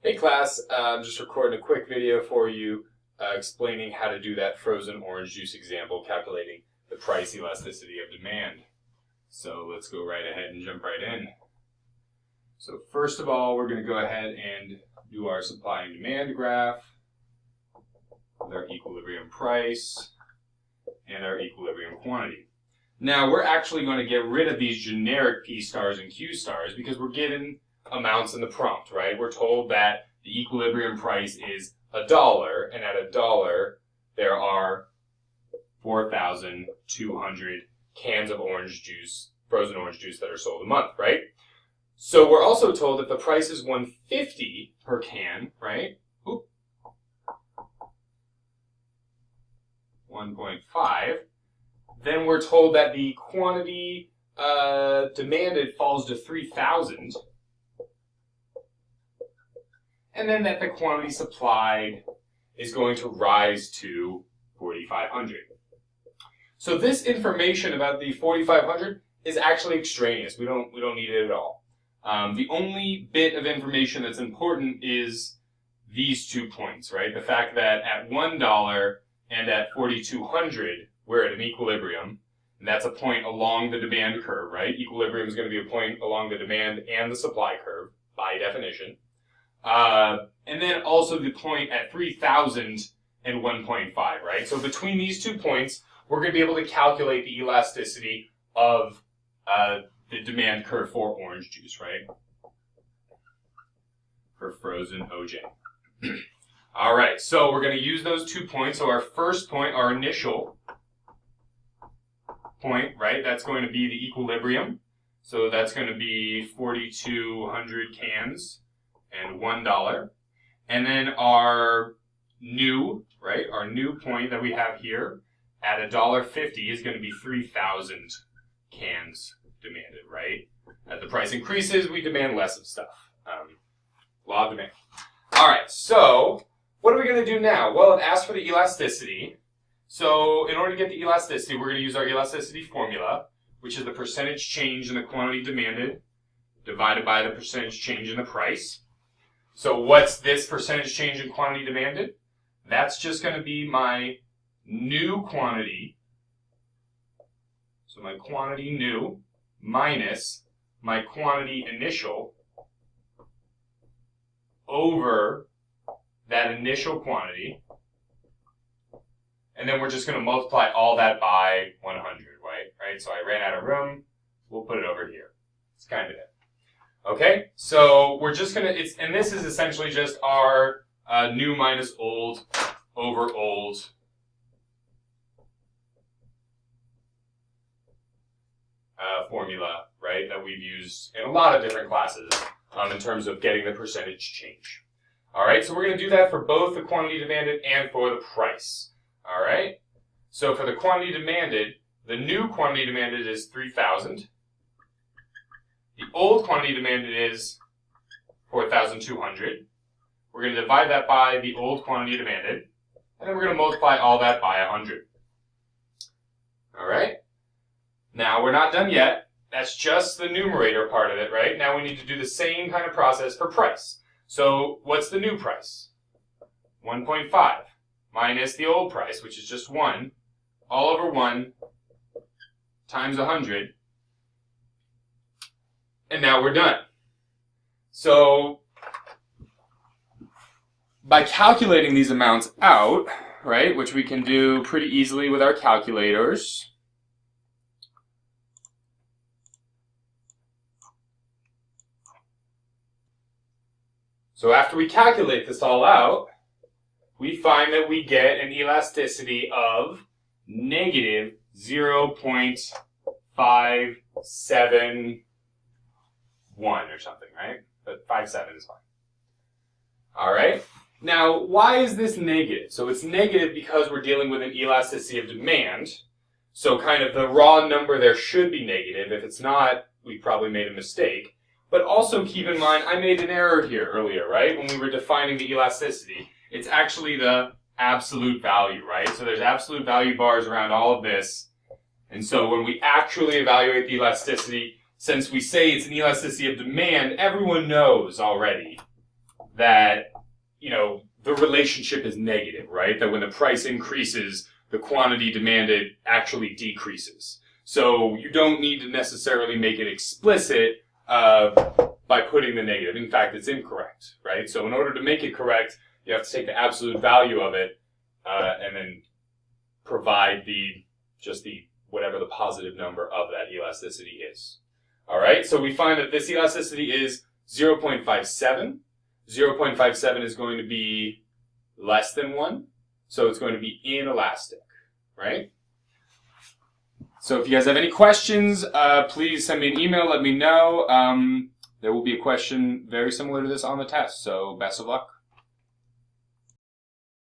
Hey class, I'm just recording a quick video for you explaining how to do that frozen orange juice example, calculating the price elasticity of demand. So let's go right ahead and jump right in. So first of all, we're going to go ahead and do our supply and demand graph with our equilibrium price and our equilibrium quantity. Now we're actually going to get rid of these generic P stars and Q stars because we're given amounts in the prompt, right? We're told that the equilibrium price is $1, and at $1 there are 4,200 cans of orange juice, frozen orange juice that are sold a month, right? So we're also told that the price is $1.50 per can, right? Oop. 1.5. Then we're told that the quantity demanded falls to 3,000. And then that the quantity supplied is going to rise to 4,500. So this information about the 4,500 is actually extraneous. We don't need it at all. The only bit of information that's important is these 2 points, right? The fact that at $1 and at 4,200 we're at an equilibrium, and that's a point along the demand curve, right? Equilibrium is going to be a point along the demand and the supply curve by definition. And then also the point at 3,000 and 1.5, right? So between these 2 points, we're going to be able to calculate the elasticity of the demand curve for orange juice, right? For frozen OJ. All right, so we're going to use those 2 points. So our first point, our initial point, right, that's going to be the equilibrium. So that's going to be 4,200 cans and $1. And then our new, right, our new point that we have here at $1.50 is going to be 3,000 cans demanded, right? As the price increases, we demand less of stuff. Law of demand. All right, so what are we going to do now? Well, it asks for the elasticity. So in order to get the elasticity, we're going to use our elasticity formula, which is the percentage change in the quantity demanded divided by the percentage change in the price. So what's this percentage change in quantity demanded? That's just going to be my new quantity. So my quantity new minus my quantity initial over that initial quantity. And then we're just going to multiply all that by 100, right? So I ran out of room. We'll put it over here. It's kind of it. Okay, so we're just going to, and this is essentially just our new minus old over old formula, right, that we've used in a lot of different classes in terms of getting the percentage change. All right, so we're going to do that for both the quantity demanded and for the price. All right, so for the quantity demanded, the new quantity demanded is 3,000. The old quantity demanded is 4,200. We're going to divide that by the old quantity demanded, and then we're going to multiply all that by 100. All right? Now, we're not done yet. That's just the numerator part of it, right? Now we need to do the same kind of process for price. So what's the new price? 1.5 minus the old price, which is just 1, all over 1 times 100. And now we're done. So by calculating these amounts out, right, which we can do pretty easily with our calculators, so after we calculate this all out, we find that we get an elasticity of negative 0.571 or something, right? But 5.7 is fine. All right. Now, why is this negative? So it's negative because we're dealing with an elasticity of demand. So kind of the raw number there should be negative. If it's not, we probably made a mistake. But also keep in mind, I made an error here earlier, right? When we were defining the elasticity, it's actually the absolute value, right? So there's absolute value bars around all of this. And so when we actually evaluate the elasticity, since we say it's an elasticity of demand, everyone knows already that, the relationship is negative, right? That when the price increases, the quantity demanded actually decreases. So you don't need to necessarily make it explicit by putting the negative. In fact, it's incorrect, right? So in order to make it correct, you have to take the absolute value of it and then provide whatever the positive number of that elasticity is. All right, so we find that this elasticity is 0.57. 0.57 is going to be less than 1, so it's going to be inelastic, right? So if you guys have any questions, please send me an email, let me know. There will be a question very similar to this on the test, so best of luck.